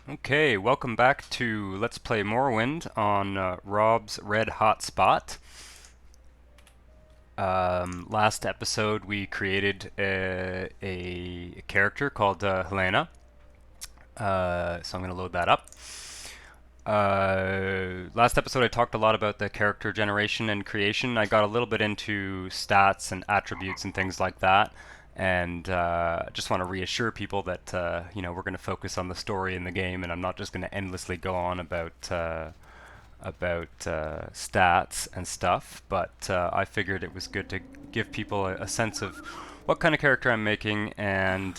Okay, welcome back to Let's Play Morrowind on Rob's Red Hot Spot. Last episode we created a character called Hlena, so I'm going to load that up. Last episode I talked a lot about the character generation and creation. I got a little bit into stats and attributes and things like that, and just want to reassure people that we're going to focus on the story in the game, and I'm not just going to endlessly go on about stats and stuff. But I figured it was good to give people a sense of what kind of character I'm making and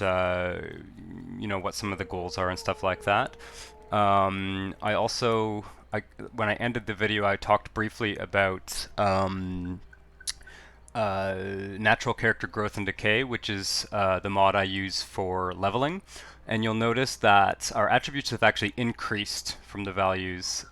what some of the goals are and stuff like that. I also, when I ended the video, I talked briefly about natural character growth and decay, which is the mod I use for leveling. And you'll notice that our attributes have actually increased from the values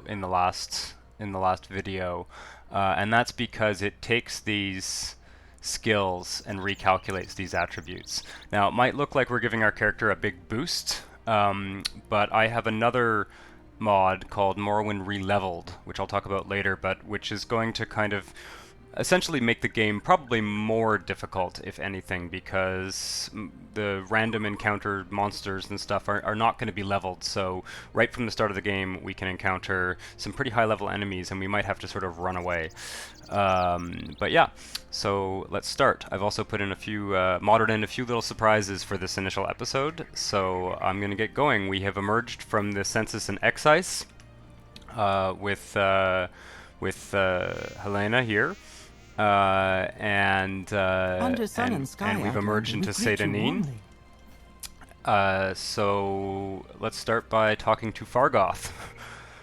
in the last video, and that's because it takes these skills and recalculates these attributes. Now, it might look like we're giving our character a big boost, but I have another mod called Morrowind Releveled, which I'll talk about later, but which is going to kind of essentially make the game probably more difficult, if anything, because the random encounter monsters and stuff are not going to be leveled. So right from the start of the game, we can encounter some pretty high-level enemies, and we might have to sort of run away. But yeah, so let's start. I've also put in a few, modded in a few little surprises for this initial episode, so I'm going to get going. We have emerged from the Census and Excise with Hlena here. Under sun and sky, and we've emerged into Satanin. So let's start by talking to Fargoth.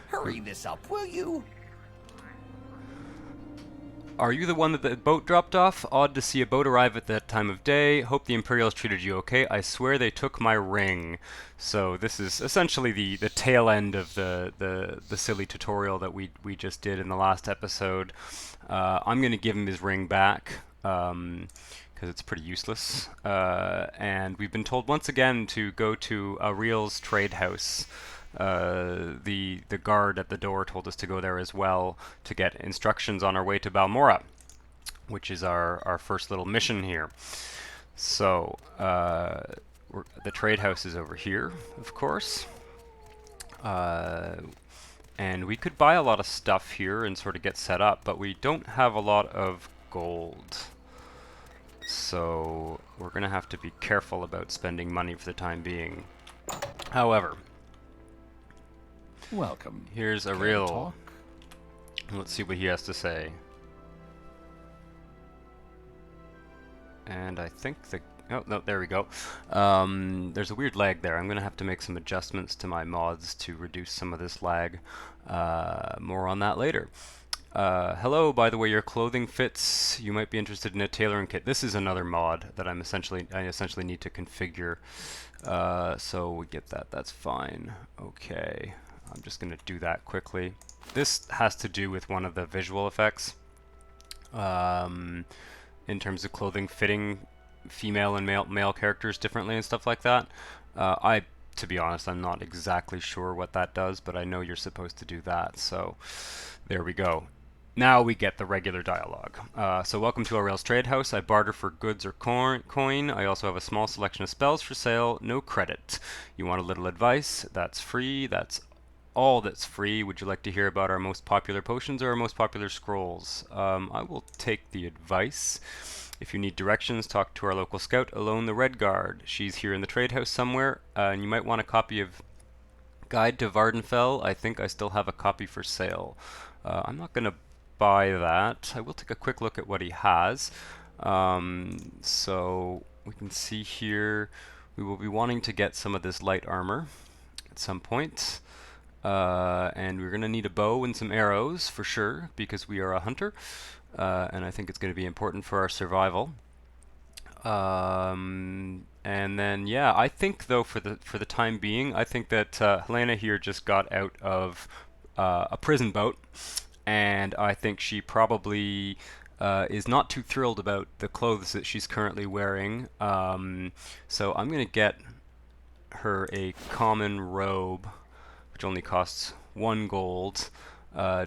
Hurry this up, will you? Are you the one that the boat dropped off? Odd to see a boat arrive at that time of day. Hope the Imperials treated you okay. I swear they took my ring. So this is essentially the tail end of the silly tutorial that we just did in the last episode. I'm going to give him his ring back because it's pretty useless. And we've been told once again to go to Ariel's trade house. The guard at the door told us to go there as well to get instructions on our way to Balmorra, which is our first little mission here. So the trade house is over here, of course. And we could buy a lot of stuff here and sort of get set up, but we don't have a lot of gold. So we're going to have to be careful about spending money for the time being. However, welcome. Here's Ariel. Let's see what he has to say. And I think oh, no, there we go. There's a weird lag there. I'm going to have to make some adjustments to my mods to reduce some of this lag. More on that later. Hello, by the way, your clothing fits. You might be interested in a tailoring kit. This is another mod that I essentially need to configure. So we get that. That's fine. Okay. I'm just going to do that quickly. This has to do with one of the visual effects in terms of clothing fitting female and male characters differently and stuff like that. To be honest, I'm not exactly sure what that does, but I know you're supposed to do that. So there we go. Now we get the regular dialogue. So welcome to Aurel's Trade House. I barter for goods or coin. I also have a small selection of spells for sale. No credit. You want a little advice? That's free. That's all that's free. Would you like to hear about our most popular potions or our most popular scrolls? I will take the advice. If you need directions, talk to our local scout, Alone the Red Guard. She's here in the trade house somewhere, and you might want a copy of Guide to Vvardenfell. I think I still have a copy for sale. I'm not going to buy that. I will take a quick look at what he has. So we can see here we will be wanting to get some of this light armor at some point. And we're going to need a bow and some arrows for sure, because we are a hunter, and I think it's going to be important for our survival. And then, yeah, I think though for the time being, I think that Hlena here just got out of a prison boat, and I think she probably is not too thrilled about the clothes that she's currently wearing. So I'm going to get her a common robe, which only costs 1 gold,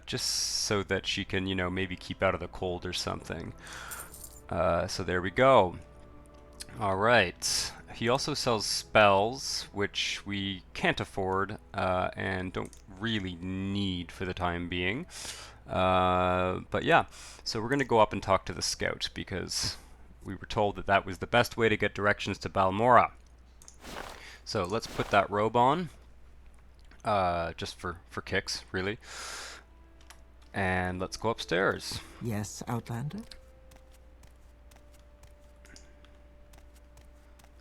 just so that she can, you know, maybe keep out of the cold or something. So there we go. Alright. He also sells spells, which we can't afford and don't really need for the time being. But yeah, so we're going to go up and talk to the scout because we were told that that was the best way to get directions to Balmorra. So let's put that robe on, just for kicks, really. And let's go upstairs. Yes, Outlander?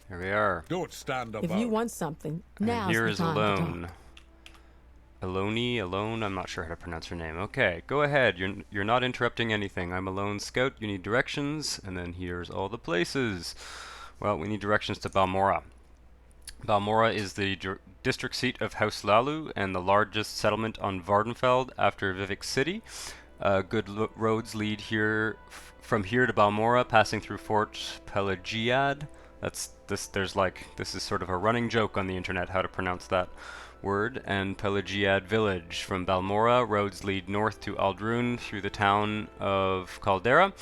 Here we are. Don't stand about. If you want something, And now's here the is time Alone. Alone, I'm not sure how to pronounce her name. Okay, go ahead. You're not interrupting anything. I'm a lone scout. You need directions, and then here's all the places. Well, we need directions to Balmorra. Balmorra is the district seat of House Lalu and the largest settlement on Vvardenfell after Vivek City. Good roads lead here from here to Balmorra, passing through Fort Pelagiad. This is sort of a running joke on the internet how to pronounce that word. And Pelagiad village. From Balmorra, roads lead north to Aldrun through the town of Caldera.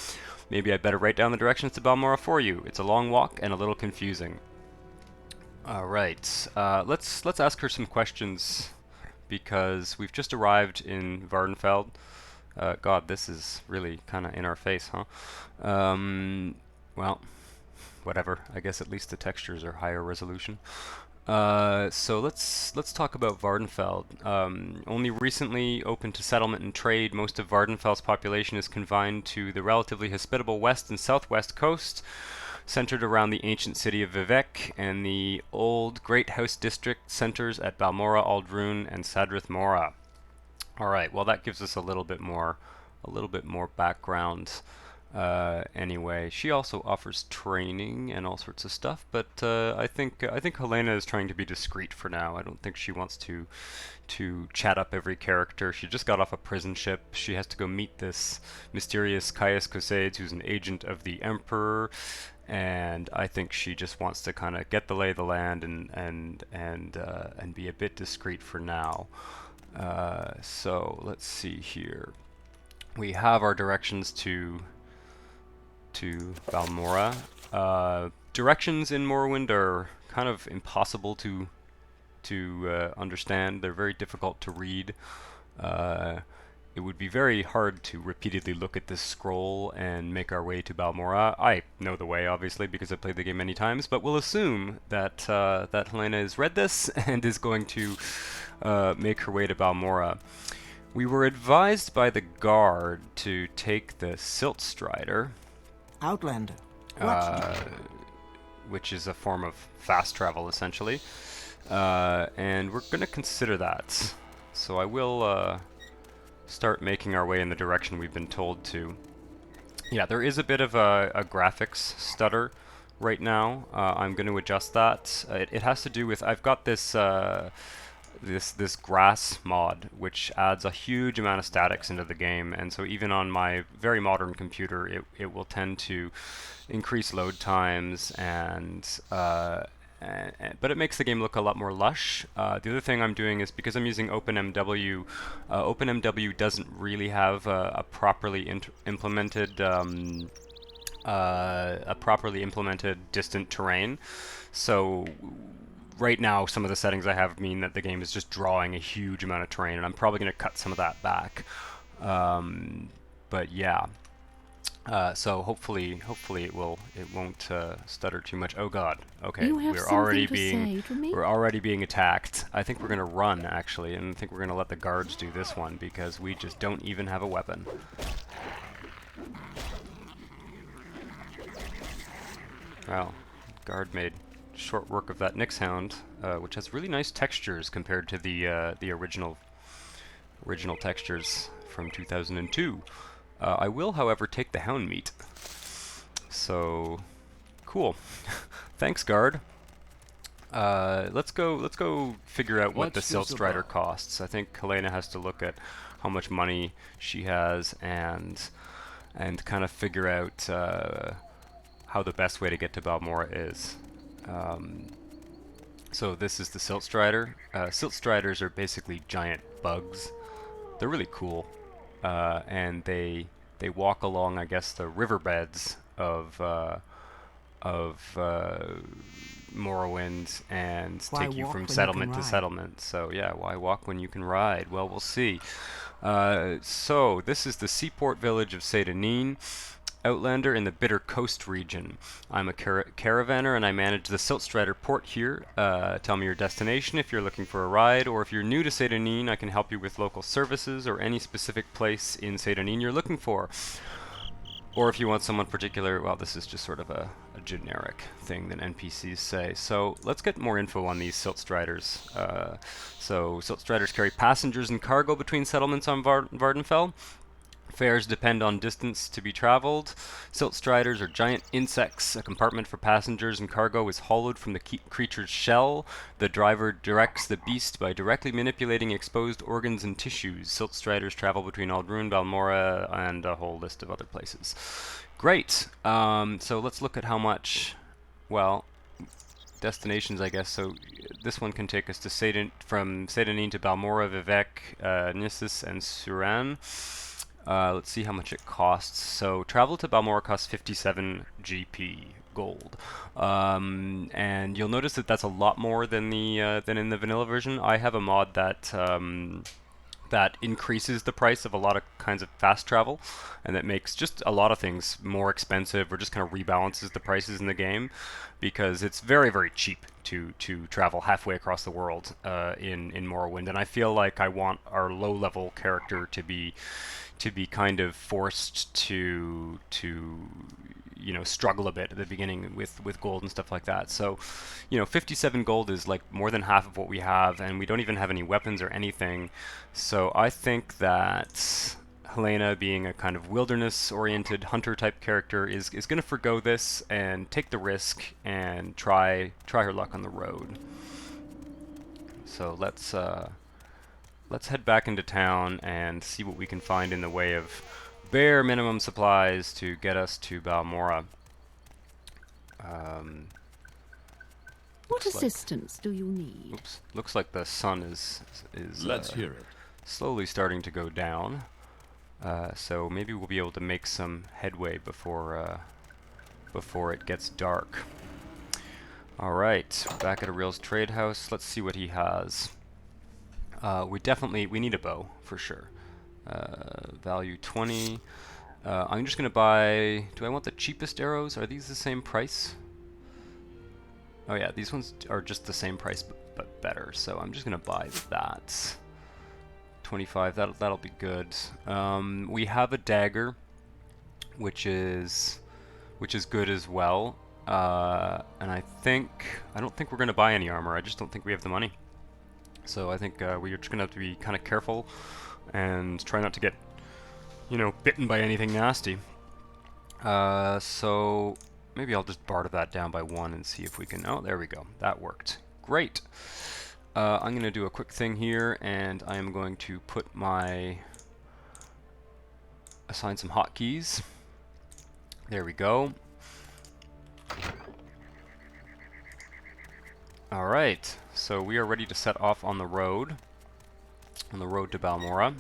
Maybe I'd better write down the directions to Balmorra for you. It's a long walk and a little confusing. Alright, let's ask her some questions because we've just arrived in Vvardenfell. God, this is really kind of in our face, huh? Well, whatever. I guess at least the textures are higher resolution. So let's talk about Vvardenfell. Only recently open to settlement and trade, most of Vvardenfell's population is confined to the relatively hospitable west and southwest coast, centered around the ancient city of Vivek, and the old Great House district centers at Balmorra, Aldrun, and Sadrith Mora. All right, well that gives us a little bit more background. Anyway, she also offers training and all sorts of stuff, but I think Hlena is trying to be discreet for now. I don't think she wants to chat up every character. She just got off a prison ship. She has to go meet this mysterious Caius Cosades, who's an agent of the Emperor, and I think she just wants to kind of get the lay of the land and be a bit discreet for now. So let's see here. We have our directions to Balmorra. Directions in Morrowind are kind of impossible to understand. They're very difficult to read. It would be very hard to repeatedly look at this scroll and make our way to Balmorra. I know the way, obviously, because I've played the game many times, but we'll assume that that Hlena has read this and is going to make her way to Balmorra. We were advised by the guard to take the Silt Strider, Outlander. which is a form of fast travel, essentially. And we're going to consider that. So I will start making our way in the direction we've been told to. Yeah, there is a bit of a graphics stutter right now. I'm going to adjust that. It has to do with, I've got this this grass mod, which adds a huge amount of statics into the game, and so even on my very modern computer, it will tend to increase load times but it makes the game look a lot more lush. The other thing I'm doing is, because I'm using OpenMW, OpenMW doesn't really have a properly implemented distant terrain. So right now, some of the settings I have mean that the game is just drawing a huge amount of terrain, and I'm probably going to cut some of that back. But yeah. So hopefully it won't stutter too much. Oh God. Okay, You have we're something already to being say to me? we're already being attacked. I think we're gonna run, actually, and I think we're gonna let the guards do this one because we just don't even have a weapon. Well, guard made short work of that Nyx Hound, which has really nice textures compared to the original textures from 2002. I will, however, take the hound meat. So, cool. Thanks, guard. Let's go figure out what the Silt Strider costs. I think Hlena has to look at how much money she has and kind of figure out how the best way to get to Balmorra is. So this is the Silt Strider. Silt Striders are basically giant bugs. They're really cool, and they walk along, I guess, the riverbeds of Morrowind and Why take you walk from when you can settlement to ride? settlement. So yeah, why walk when you can ride? Well, we'll see. So this is the seaport village of Seyda Outlander in the Bitter Coast region. I'm a caravaner and I manage the Siltstrider port here. Tell me your destination if you're looking for a ride, or if you're new to Seyda I can help you with local services or any specific place in Seyda you're looking for. Or if you want someone particular, well, this is just sort of a generic thing that NPCs say. So let's get more info on these Siltstriders. So Siltstriders carry passengers and cargo between settlements on Vvardenfell. Fares depend on distance to be traveled. Silt striders are giant insects. A compartment for passengers and cargo is hollowed from the creature's shell. The driver directs the beast by directly manipulating exposed organs and tissues. Silt striders travel between Aldruin, Balmorra, and a whole list of other places. Great. So let's look at how much, well, destinations, I guess. So this one can take us to from Seyda to Balmorra, Vivec, Nissus, and Suran. Let's see how much it costs. So travel to Balmorra costs 57 GP gold, and you'll notice that that's a lot more than than in the vanilla version. I have a mod that that increases the price of a lot of kinds of fast travel, and that makes just a lot of things more expensive, or just kind of rebalances the prices in the game, because it's very cheap to travel halfway across the world in Morrowind, and I feel like I want our low level character to be kind of forced to you know, struggle a bit at the beginning with gold and stuff like that. So, you know, 57 gold is like more than half of what we have, and we don't even have any weapons or anything. So I think that Hlena, being a kind of wilderness-oriented hunter-type character, is going to forgo this and take the risk and try her luck on the road. So let's head back into town and see what we can find in the way of bare minimum supplies to get us to Balmorra. What assistance do you need? Oops, looks like the sun is Let's hear it. slowly starting to go down. So maybe we'll be able to make some headway before it gets dark. All right, back at Aril's trade house. Let's see what he has. We need a bow for sure. Value 20. I'm just gonna buy. Do I want the cheapest arrows? Are these the same price? Oh yeah, these ones are just the same price but better. So I'm just gonna buy that. 25. That'll be good. We have a dagger, which is good as well. And I don't think we're gonna buy any armor. I just don't think we have the money. So I think we're just gonna have to be kind of careful and try not to get, you know, bitten by anything nasty. So maybe I'll just barter that down by 1 and see if we can. Oh, there we go. That worked. Great. I'm gonna do a quick thing here, and I am going to assign some hotkeys. There we go. Alright, so we are ready to set off on the road to Balmorra.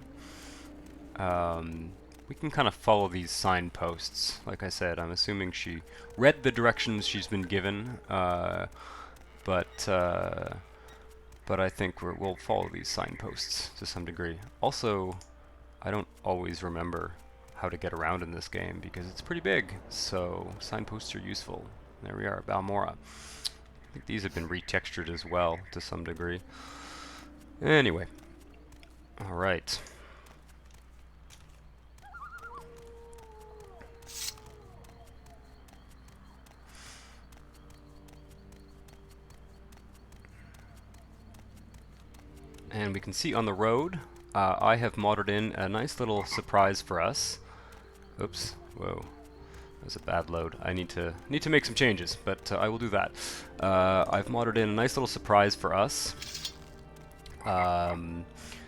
We can kind of follow these signposts. Like I said, I'm assuming she read the directions she's been given, but I think we'll follow these signposts to some degree. Also, I don't always remember how to get around in this game because it's pretty big, so signposts are useful. There we are, Balmorra. I think these have been retextured as well to some degree. Anyway, all right. And we can see on the road, I have modded in a nice little surprise for us. Oops, whoa. That was a bad load. I need to make some changes, but I will do that. I've modded in a nice little surprise for us.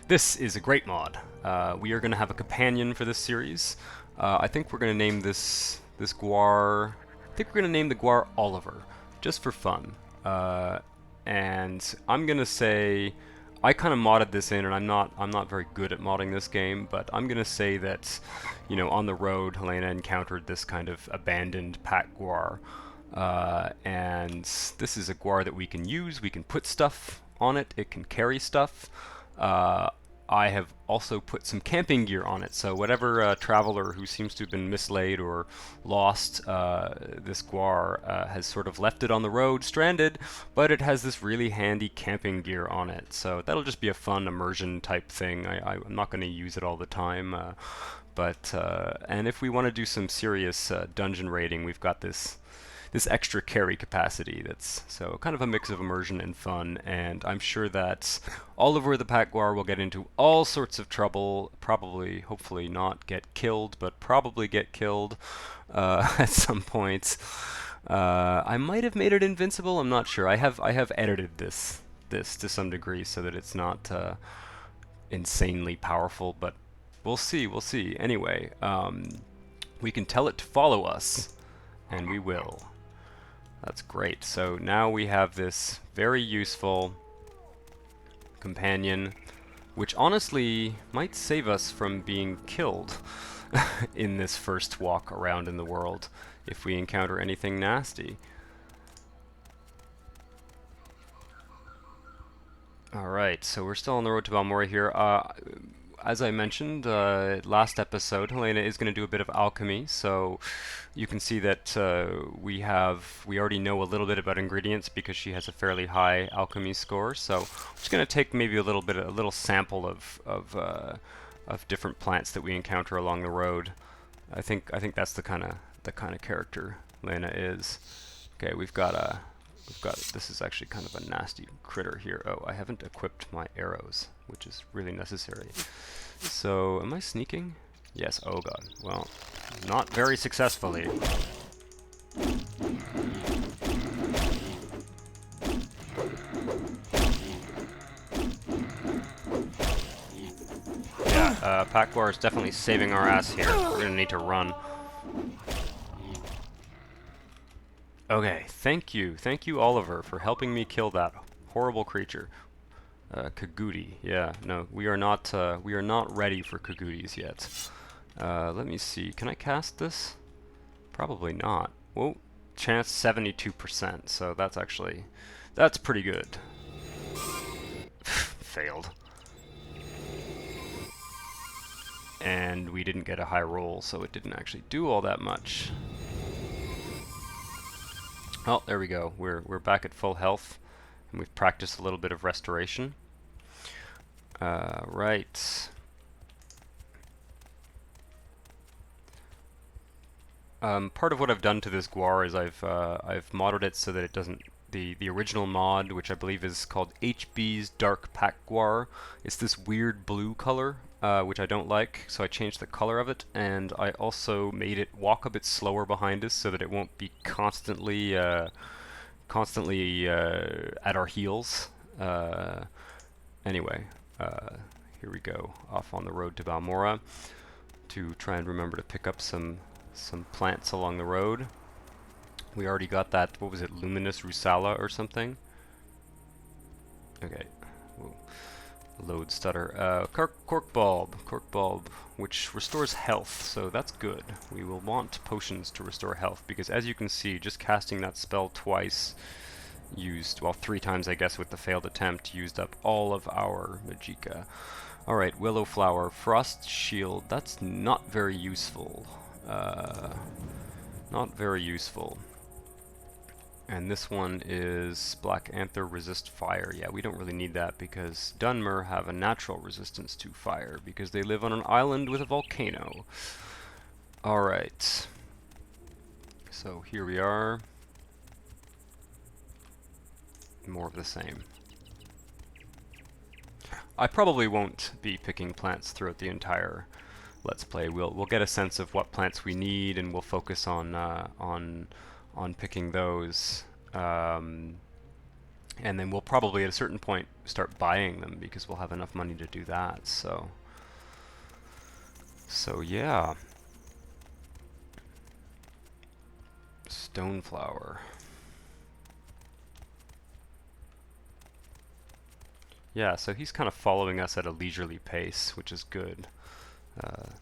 This is a great mod. We are going to have a companion for this series. I think we're going to name this Guar. I think we're going to name the Guar Oliver, just for fun. and I'm gonna say I kind of modded this in, and I'm not very good at modding this game, but I'm gonna say that, you know, on the road, Hlena encountered this kind of abandoned pack Guar, and this is a Guar that we can use. We can put stuff on it. It can carry stuff. I have also put some camping gear on it, so whatever traveler who seems to have been mislaid or lost this Guar has sort of left it on the road stranded, but it has this really handy camping gear on it, so that'll just be a fun immersion type thing. I'm not going to use it all the time, and if we want to do some serious dungeon raiding, we've got this extra carry capacity that's so kind of a mix of immersion and fun, and I'm sure that Oliver the Pack Guar will get into all sorts of trouble, probably, hopefully not get killed, but probably get killed at some point. I might have made it invincible, I'm not sure. I have edited this to some degree so that it's not insanely powerful, but we'll see. Anyway, we can tell it to follow us, and we will. That's great. So now we have this very useful companion, which honestly might save us from being killed in this first walk around in the world if we encounter anything nasty. Alright, so we're still on the road to Balmorra here. As I mentioned last episode, Hlena is going to do a bit of alchemy, so you can see that we already know a little bit about ingredients because she has a fairly high alchemy score. So I'm just going to take maybe a little sample of different plants that we encounter along the road. I think that's the kind of character Hlena is. Okay, we've got this is actually kind of a nasty critter here. Oh, I haven't equipped my arrows, which is really necessary. So, am I sneaking? Yes, oh god. Well, not very successfully. Yeah, Pack Guar is definitely saving our ass here. We're gonna need to run. Okay, thank you, Oliver, for helping me kill that horrible creature. Kagudi, yeah, no, we are not ready for Kagudis yet. Let me see, can I cast this? Probably not. Whoa, chance 72%, so that's pretty good. Failed. And we didn't get a high roll, so it didn't actually do all that much. Oh, there we go. We're back at full health, and we've practiced a little bit of restoration. Right. Part of what I've done to this Guar is I've modded it so that it doesn't the original mod, which I believe is called HB's Dahrk Pack Guar. It's this weird blue color, which I don't like, so I changed the color of it, and I also made it walk a bit slower behind us so that it won't be constantly at our heels. Anyway, here we go, off on the road to Balmorra to try and remember to pick up some plants along the road. We already got that, what was it, Luminous Rusala or something? Okay. Whoa. Load stutter. Cork bulb, which restores health, so that's good. We will want potions to restore health, because as you can see, just casting that spell twice used, well, 3 times I guess with the failed attempt, used up all of our magicka. Alright, Willow Flower, Frost Shield, that's not very useful. Not very useful. And this one is Black Anther Resist Fire. Yeah, we don't really need that because Dunmer have a natural resistance to fire because they live on an island with a volcano. Alright. So here we are. More of the same. I probably won't be picking plants throughout the entire Let's Play. We'll get a sense of what plants we need, and we'll focus on picking those, and then we'll probably at a certain point start buying them because we'll have enough money to do that. So yeah. Stoneflower. Yeah, so he's kind of following us at a leisurely pace, which is good.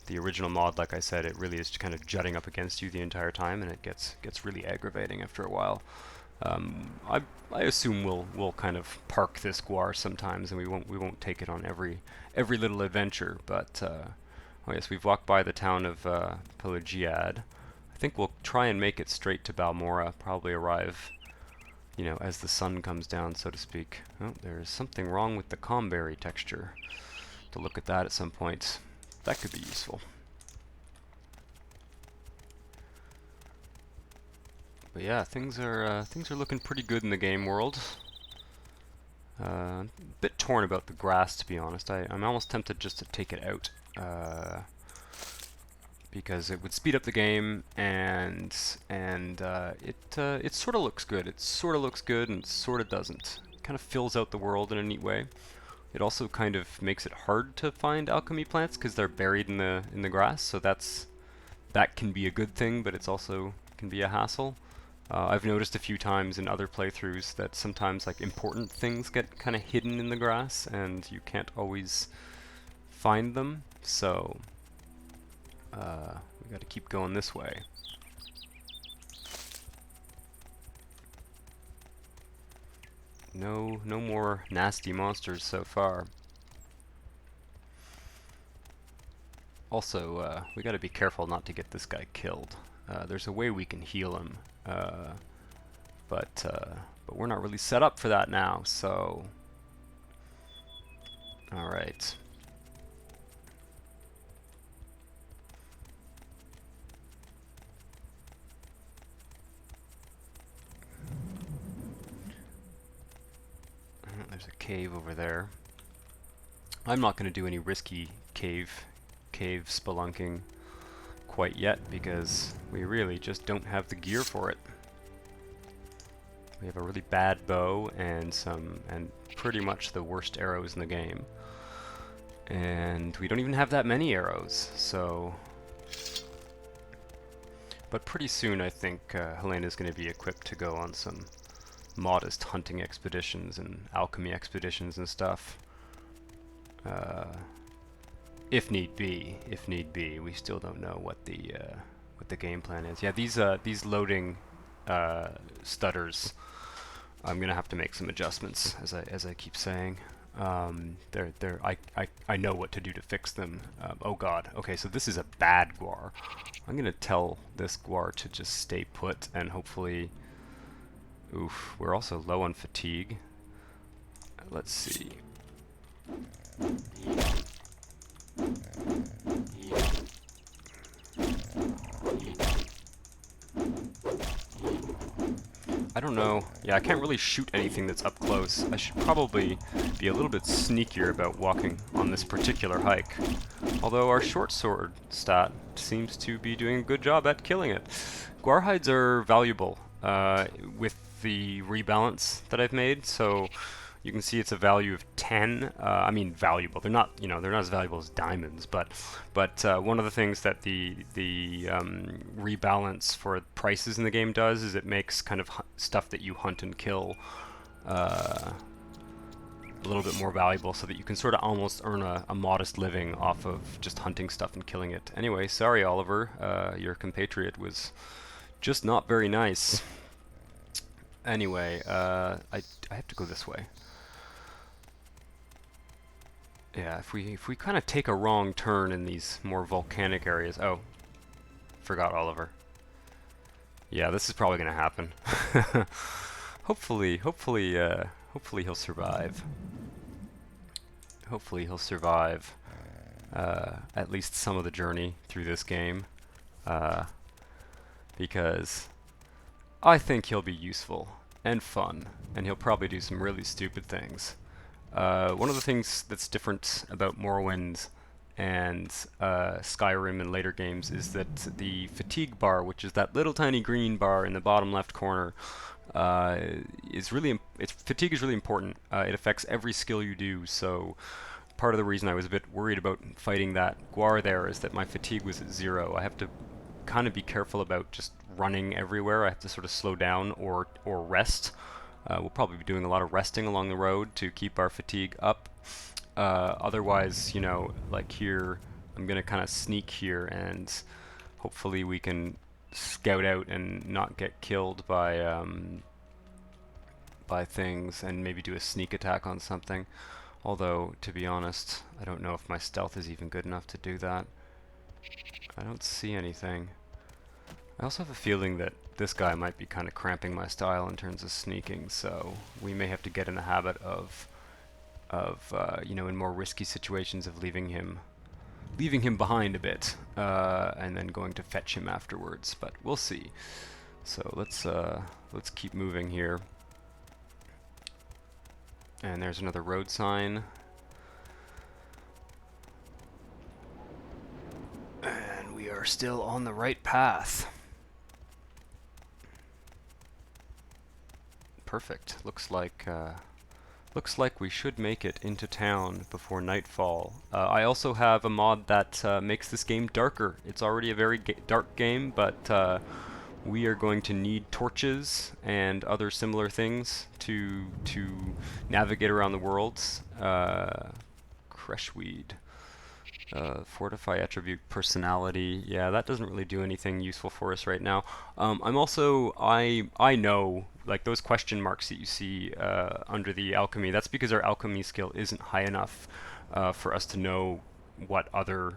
The original mod, like I said, it really is kind of jutting up against you the entire time, and it gets really aggravating after a while. I assume we'll kind of park this Guar sometimes, and we won't take it on every little adventure. But oh yes, we've walked by the town of Pelagiad. I think we'll try and make it straight to Balmorra. Probably arrive, you know, as the sun comes down, so to speak. Oh, there's something wrong with the comberry texture. To look at that at some point. That could be useful. But yeah, things are looking pretty good in the game world. A bit torn about the grass, to be honest. I'm almost tempted just to take it out, because it would speed up the game, and it sort of looks good. It sort of looks good, and it sort of doesn't. It kind of fills out the world in a neat way. It also kind of makes it hard to find alchemy plants because they're buried in the grass. So that can be a good thing, but it's also can be a hassle. I've noticed a few times in other playthroughs that sometimes like important things get kind of hidden in the grass, and you can't always find them. So we got to keep going this way. No more nasty monsters so far. Also, we gotta be careful not to get this guy killed. There's a way we can heal him, but we're not really set up for that now, so... Alright. There's a cave over there. I'm not going to do any risky cave spelunking quite yet because we really just don't have the gear for it. We have a really bad bow and pretty much the worst arrows in the game. And we don't even have that many arrows, so... But pretty soon I think Hlena is going to be equipped to go on some modest hunting expeditions and alchemy expeditions and stuff. If need be. We still don't know what the game plan is. Yeah, these loading stutters, I'm gonna have to make some adjustments, as I keep saying. I know what to do to fix them. Oh god. Okay, so this is a bad Guar. I'm gonna tell this Guar to just stay put and hopefully... Oof, we're also low on fatigue. Let's see. I don't know. Yeah, I can't really shoot anything that's up close. I should probably be a little bit sneakier about walking on this particular hike. Although our short sword stat seems to be doing a good job at killing it. Guar hides are valuable with the rebalance that I've made, so you can see it's a value of 10. I mean valuable. They're not, you know, they're not as valuable as diamonds, but one of the things that the rebalance for prices in the game does is it makes kind of stuff that you hunt and kill a little bit more valuable, so that you can sort of almost earn a modest living off of just hunting stuff and killing it. Anyway, sorry Oliver, your compatriot was just not very nice. Anyway, I have to go this way. Yeah, if we kind of take a wrong turn in these more volcanic areas... Oh, forgot Oliver. Yeah, this is probably gonna happen. Hopefully he'll survive. Hopefully he'll survive at least some of the journey through this game, because I think he'll be useful and fun, and he'll probably do some really stupid things. One of the things that's different about Morrowind and Skyrim and later games is that the fatigue bar, which is that little tiny green bar in the bottom left corner, fatigue is really important. It affects every skill you do, so part of the reason I was a bit worried about fighting that Guar there is that my fatigue was at 0. I have to kind of be careful about just running everywhere. I have to sort of slow down or rest We'll probably be doing a lot of resting along the road to keep our fatigue up. Otherwise, you know, like here, I'm going to kind of sneak here, and hopefully we can scout out and not get killed by things, and maybe do a sneak attack on something. Although, to be honest, I don't know if my stealth is even good enough to do that. I don't see anything. I also have a feeling that this guy might be kind of cramping my style in terms of sneaking, so we may have to get in the habit of you know, in more risky situations, of leaving him behind a bit, and then going to fetch him afterwards. But we'll see. So let's keep moving here. And there's another road sign. And we are still on the right path. Perfect. Looks like we should make it into town before nightfall. I also have a mod that makes this game darker. It's already a very dark game, but we are going to need torches and other similar things to navigate around the worlds. Creshweed. Fortify attribute personality. Yeah, that doesn't really do anything useful for us right now. I'm also, I know, like those question marks that you see under the alchemy, that's because our alchemy skill isn't high enough for us to know what other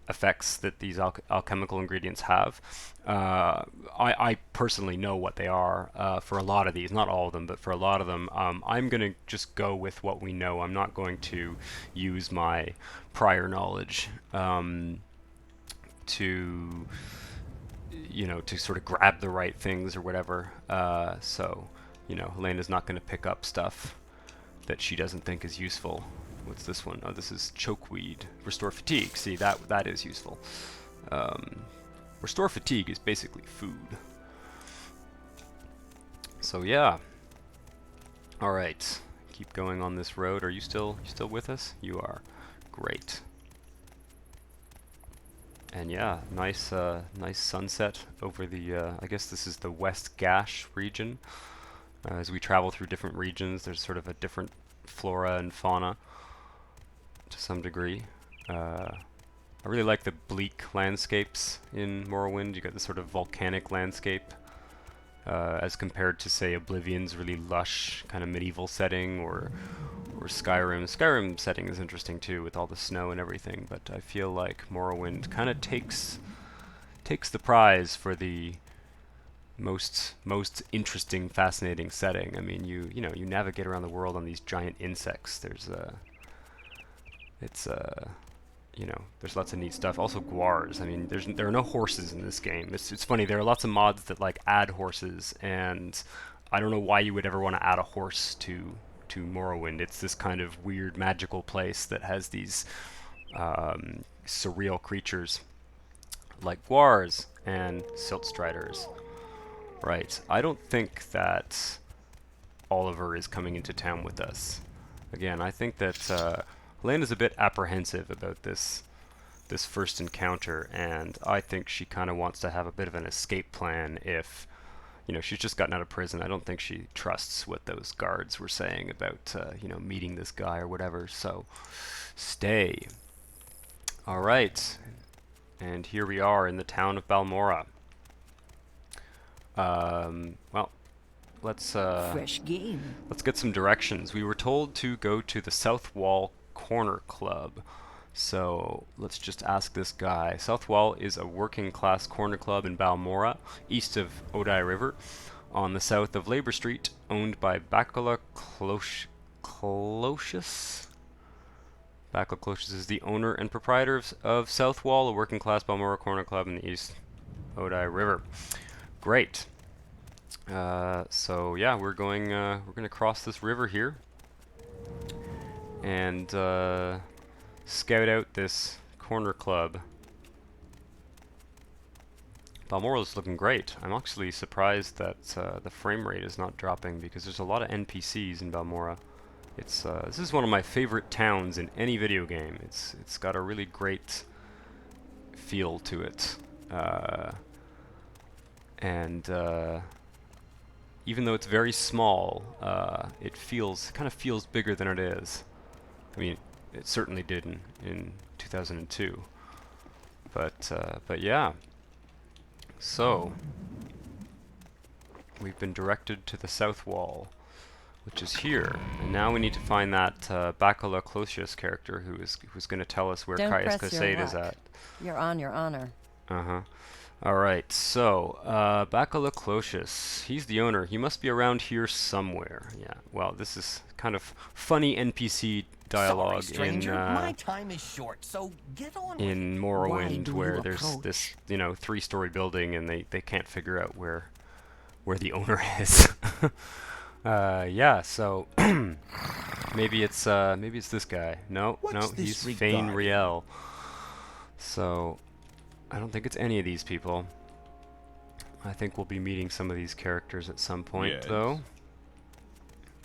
effects that these alchemical ingredients have. I personally know what they are for a lot of these, not all of them, but for a lot of them. I'm going to just go with what we know. I'm not going to use my prior knowledge to, you know, to sort of grab the right things or whatever. So, you know, Helena's not going to pick up stuff that she doesn't think is useful. What's this one? Oh, this is chokeweed. Restore fatigue. See, that is useful. Restore fatigue is basically food. So yeah. All right. Keep going on this road. Are you still with us? You are. Great. And yeah, nice sunset over the. I guess this is the West Gash region. As we travel through different regions, there's sort of a different flora and fauna to some degree. I really like the bleak landscapes in Morrowind. You got this sort of volcanic landscape as compared to, say, Oblivion's really lush kind of medieval setting, or Skyrim. Skyrim setting is interesting too, with all the snow and everything, but I feel like Morrowind kind of takes the prize for the most interesting, fascinating setting. I mean, you know, you navigate around the world on these giant insects. There's you know, there's lots of neat stuff. Also Guars. I mean, there are no horses in this game. It's funny, there are lots of mods that like add horses, and I don't know why you would ever want to add a horse to Morrowind. It's this kind of weird magical place that has these surreal creatures like Guars and Siltstriders. Right. I don't think that Oliver is coming into town with us. Again, I think that Helena's a bit apprehensive about this first encounter, and I think she kind of wants to have a bit of an escape plan if, you know, she's just gotten out of prison. I don't think she trusts what those guards were saying about, you know, meeting this guy or whatever, so stay. Alright, and here we are in the town of Balmorra. Well, let's Fresh game. let's get some directions. We were told to go to the South Wall Corner Club. So let's just ask this guy. South Wall is a working class corner club in Balmorra, east of Odai River, on the south of Labour Street, owned by Bacala Closius. Bacala Closius is the owner and proprietor of South Wall, a working class Balmorra corner club in the east Odai River. Great. So yeah, we're gonna cross this river here and scout out this corner club. Balmorra's looking great. I'm actually surprised that the frame rate is not dropping, because there's a lot of NPCs in Balmorra. It's this is one of my favorite towns in any video game. It's got a really great feel to it, and even though it's very small, it kind of feels bigger than it is. I mean, it certainly did in 2002. But yeah. So we've been directed to the south wall, which is here, and now we need to find that Bacala Closius character who's going to tell us where Don't Caius press your Cosades is luck. at. You're on your honor. Uh-huh. Alright, so, Bacala Closius, he's the owner. He must be around here somewhere. Yeah, well, this is kind of funny NPC dialogue Sorry, stranger. My time is short, so get on in with Morrowind, do where you there's approach? this, 3-story building, and they can't figure out where the owner is. Yeah, so maybe it's this guy. No, What's he's this Fane regarding? Riel. So I don't think it's any of these people. I think we'll be meeting some of these characters at some point, Yes. though.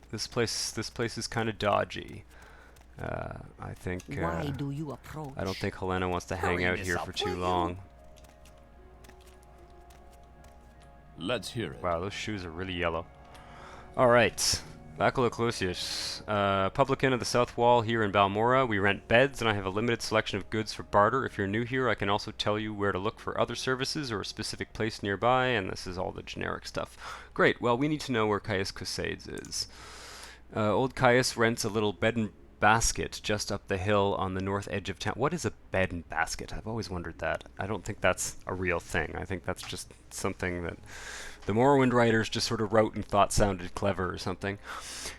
This place is kind of dodgy. I think. Why do you approach? I don't think Hlena wants to hang Hurry out this here up, for too will you? long. Let's hear it. Wow, those shoes are really yellow. Alright, Bacala Closius. Publican of the South Wall here in Balmorra. We rent beds, and I have a limited selection of goods for barter. If you're new here, I can also tell you where to look for other services or a specific place nearby, and this is all the generic stuff. Great, well, we need to know where Caius Cosades is. Old Caius rents a little bed and basket just up the hill on the north edge of town. What is a bed and basket? I've always wondered that. I don't think that's a real thing. I think that's just something that the Morrowind writers just sort of wrote and thought sounded clever or something.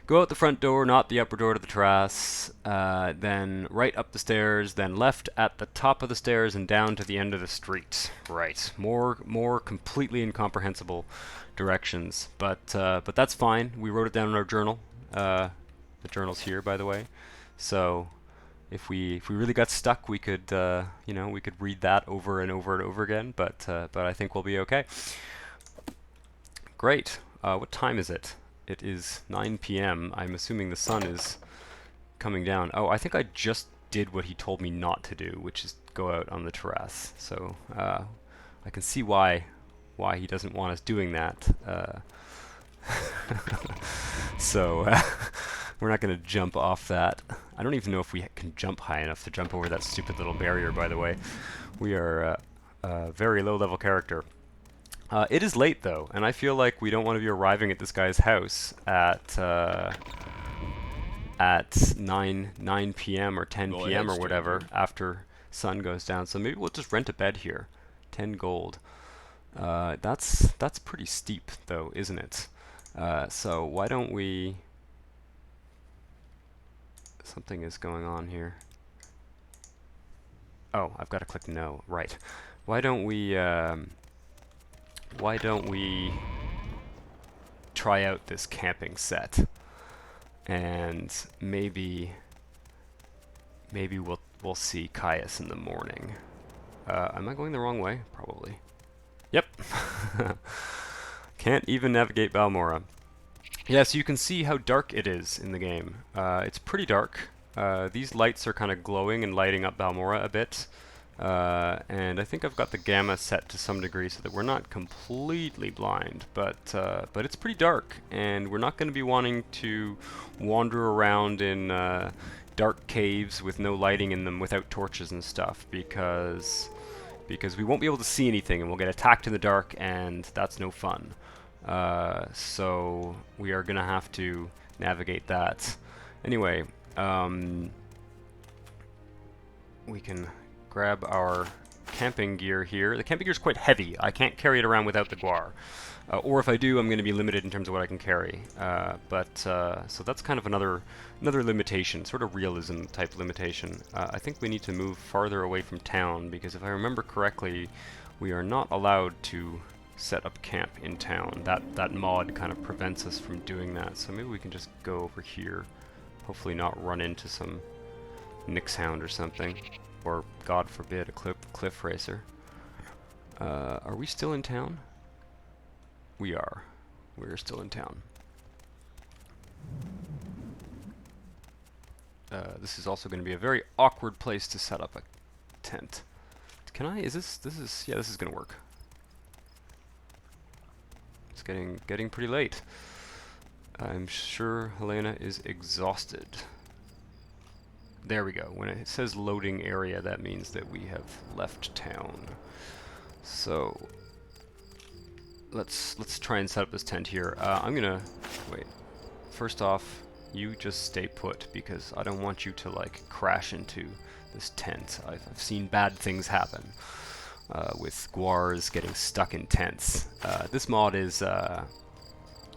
Go out the front door, not the upper door to the terrace, then right up the stairs, then left at the top of the stairs and down to the end of the street. Right. More completely incomprehensible directions, but that's fine. We wrote it down in our journal. The journal's here, by the way. So if we really got stuck, we could we could read that over and over and over again. But I think we'll be okay. Great. What time is it? It is 9 p.m. I'm assuming the sun is coming down. Oh, I think I just did what he told me not to do, which is go out on the terrace. So I can see why he doesn't want us doing that. So we're not going to jump off that. I don't even know if we can jump high enough to jump over that stupid little barrier, by the way. We are a very low-level character. It is late, though, and I feel like we don't want to be arriving at this guy's house at 9 p.m. or 10 Go p.m. ahead, or whatever stranger. after sun goes down. So maybe we'll just rent a bed here. 10 gold. That's pretty steep, though, isn't it? So why don't we... Something is going on here. Oh, I've got to click no. Right. Why don't we try out this camping set, and maybe we'll see Caius in the morning. Am I going the wrong way? Probably. Yep. Can't even navigate Balmorra. Yeah, so you can see how dark it is in the game. It's pretty dark. These lights are kind of glowing and lighting up Balmorra a bit. And I think I've got the gamma set to some degree so that we're not completely blind, but it's pretty dark, and we're not going to be wanting to wander around in dark caves with no lighting in them without torches and stuff, because we won't be able to see anything, and we'll get attacked in the dark, and that's no fun. So we are going to have to navigate that. Anyway, we can grab our camping gear here. The camping gear is quite heavy. I can't carry it around without the Guar. Or if I do, I'm going to be limited in terms of what I can carry. So that's kind of another limitation, sort of realism type limitation. I think we need to move farther away from town, because if I remember correctly, we are not allowed to set up camp in town. That mod kind of prevents us from doing that. So maybe we can just go over here. Hopefully not run into some Nixhound or something. Or, God forbid, a cliff racer. Are we still in town? We are. We're still in town. This is also going to be a very awkward place to set up a tent. Can I? Yeah, this is going to work. It's getting pretty late. I'm sure Hlena is exhausted. There we go. When it says loading area, that means that we have left town. So let's try and set up this tent here. I'm gonna wait. First off, you just stay put because I don't want you to like crash into this tent. I've seen bad things happen with Guars getting stuck in tents. This mod is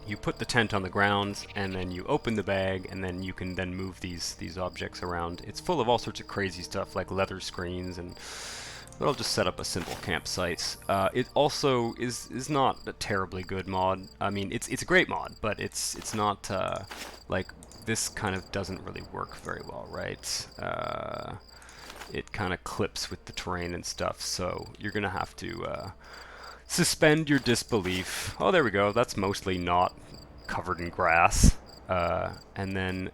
you put the tent on the ground and then you open the bag and then you can then move these objects around. It's full of all sorts of crazy stuff like leather screens, and but I'll just set up a simple campsite. It also is not a terribly good mod. I mean, it's a great mod, but it's not like this kind of doesn't really work very well, right? It kind of clips with the terrain and stuff, so you're gonna have to suspend your disbelief. Oh, there we go. That's mostly not covered in grass. And then,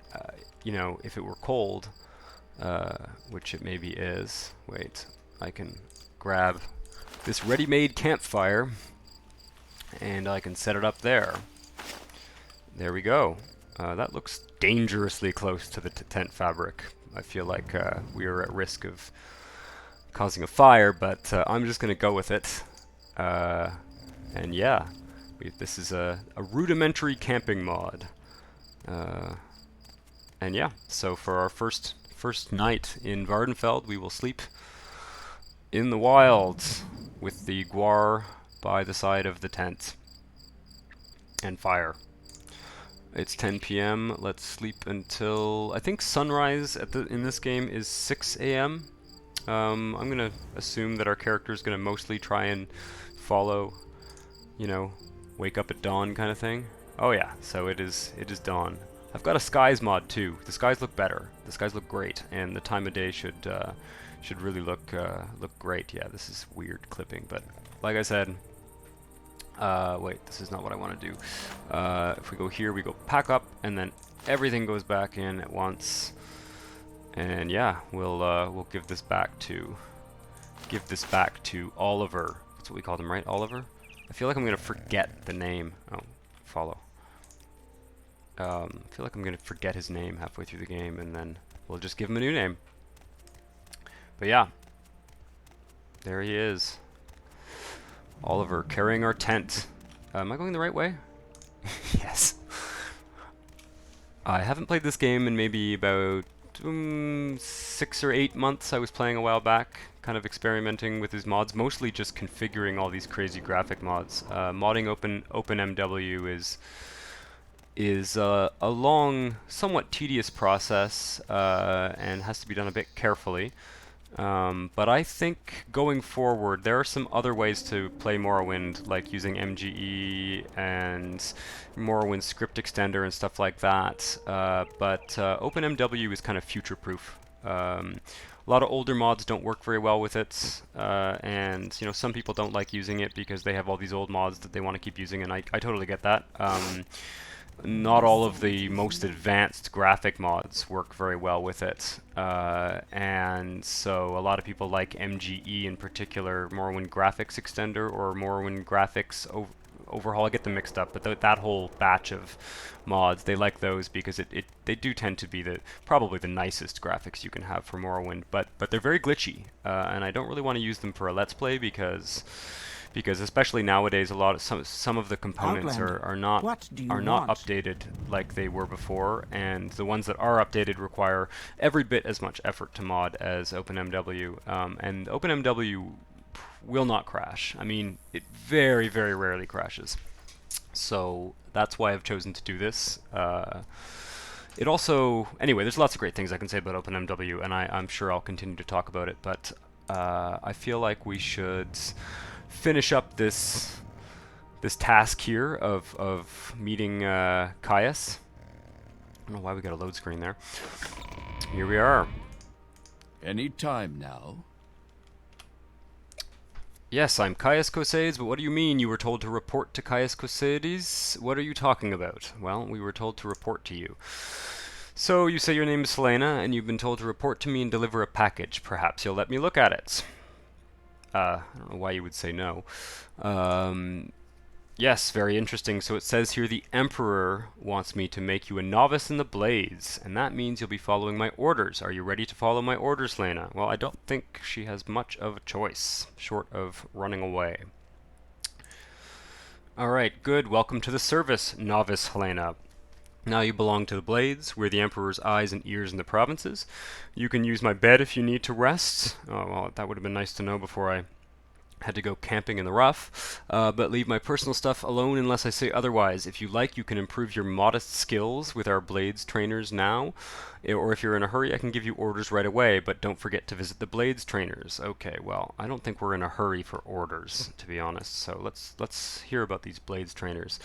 you know, if it were cold, which it maybe is. Wait, I can grab this ready-made campfire, and I can set it up there. There we go. That looks dangerously close to the tent fabric. I feel like we are at risk of causing a fire, but I'm just going to go with it. And yeah, this is a rudimentary camping mod. And yeah, so for our first night in Vvardenfell, we will sleep in the wilds with the Guar by the side of the tent and fire. It's 10 p.m. Let's sleep until I think sunrise in this game is 6 a.m. I'm gonna assume that our character is gonna mostly try and follow, you know, wake up at dawn kind of thing. Oh yeah, so it is dawn. I've got a skies mod too. The skies look better. The skies look great, and the time of day should really look great. Yeah, this is weird clipping, but like I said, wait, this is not what I want to do. If we go here, we go pack up, and then everything goes back in at once. And yeah, we'll give this back to Oliver. That's what we called him, right? Oliver? I feel like I'm gonna forget the name. Oh, follow. I feel like I'm gonna forget his name halfway through the game, and then we'll just give him a new name. But yeah, there he is. Oliver carrying our tent. Am I going the right way? Yes. I haven't played this game in maybe about 6 or 8 months. I was playing a while back, kind of experimenting with his mods, mostly just configuring all these crazy graphic mods. Modding OpenMW is a long, somewhat tedious process, and has to be done a bit carefully. But I think going forward, there are some other ways to play Morrowind, like using MGE and Morrowind script extender and stuff like that. But OpenMW is kind of future-proof. A lot of older mods don't work very well with it, and you know, some people don't like using it because they have all these old mods that they want to keep using, and I totally get that. Not all of the most advanced graphic mods work very well with it, and so a lot of people like MGE in particular, Morrowind Graphics Extender or Morrowind Graphics Overhaul. I get them mixed up, but that whole batch of mods, they like those because they do tend to be probably the nicest graphics you can have for Morrowind, but they're very glitchy, and I don't really want to use them for a Let's Play because especially nowadays, some of the components are not updated like they were before, and the ones that are updated require every bit as much effort to mod as OpenMW, and OpenMW will not crash. I mean, it very, very rarely crashes. So that's why I've chosen to do this. It also, anyway, there's lots of great things I can say about OpenMW, and I'm sure I'll continue to talk about it, but I feel like we should finish up this task here of meeting Caius. I don't know why we got a load screen there. Here we are. Any time now. Yes, I'm Caius Cosades, but what do you mean you were told to report to Caius Cosades? What are you talking about? Well, we were told to report to you. So you say your name is Hlena, and you've been told to report to me and deliver a package. Perhaps you'll let me look at it. I don't know why you would say no. Yes, very interesting. So it says here the Emperor wants me to make you a novice in the blades, and that means you'll be following my orders. Are you ready to follow my orders, Hlena? Well, I don't think she has much of a choice, short of running away. Alright, good. Welcome to the service, Novice Hlena. Now you belong to the Blades. We're the Emperor's eyes and ears in the provinces. You can use my bed if you need to rest. Oh, well, that would have been nice to know before I had to go camping in the rough, but leave my personal stuff alone unless I say otherwise. If you like, you can improve your modest skills with our Blades trainers now, or if you're in a hurry, I can give you orders right away, but don't forget to visit the Blades trainers. Okay, well, I don't think we're in a hurry for orders, to be honest, so let's hear about these Blades trainers.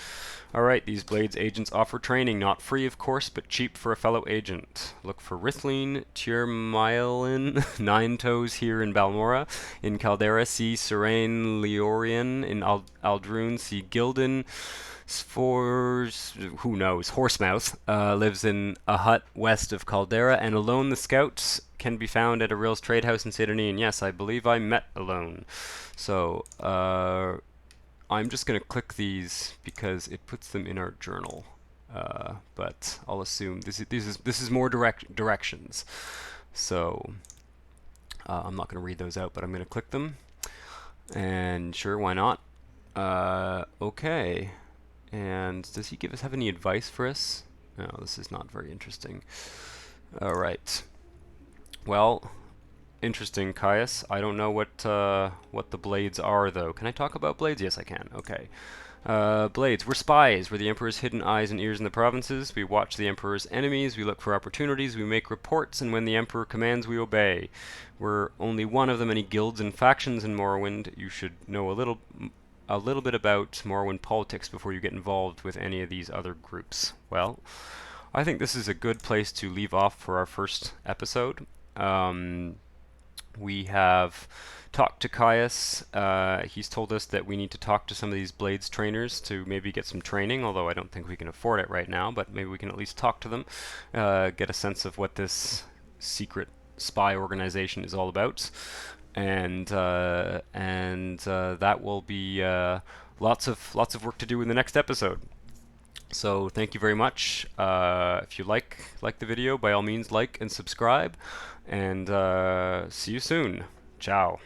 Alright, these Blades agents offer training, not free of course, but cheap for a fellow agent. Look for Rithleen, Tyrmaelin, Nine Toes here in Balmorra. In Caldera, see Serain Leorian. In Aldrune, see Gildan. Spores, who knows, Horsemouth, lives in a hut west of Caldera, and Alone the Scout can be found at a Ril's trade house in Saturnin. Yes, I believe I met Alone. So, I'm just going to click these because it puts them in our journal. But I'll assume this is more directions. So I'm not going to read those out, but I'm going to click them. And sure, why not? Okay. And does he have any advice for us? No, this is not very interesting. All right. Well, interesting, Caius. I don't know what the blades are, though. Can I talk about blades? Yes, I can. Okay. Blades. We're spies. We're the Emperor's hidden eyes and ears in the provinces. We watch the Emperor's enemies. We look for opportunities. We make reports, and when the Emperor commands, we obey. We're only one of the many guilds and factions in Morrowind. You should know a little bit about Morrowind politics before you get involved with any of these other groups. Well, I think this is a good place to leave off for our first episode. We have talked to Caius. He's told us that we need to talk to some of these Blades trainers to maybe get some training, although I don't think we can afford it right now, but maybe we can at least talk to them, get a sense of what this secret spy organization is all about. And that will be lots of work to do in the next episode. So thank you very much. If you like the video, by all means like and subscribe, and see you soon. Ciao.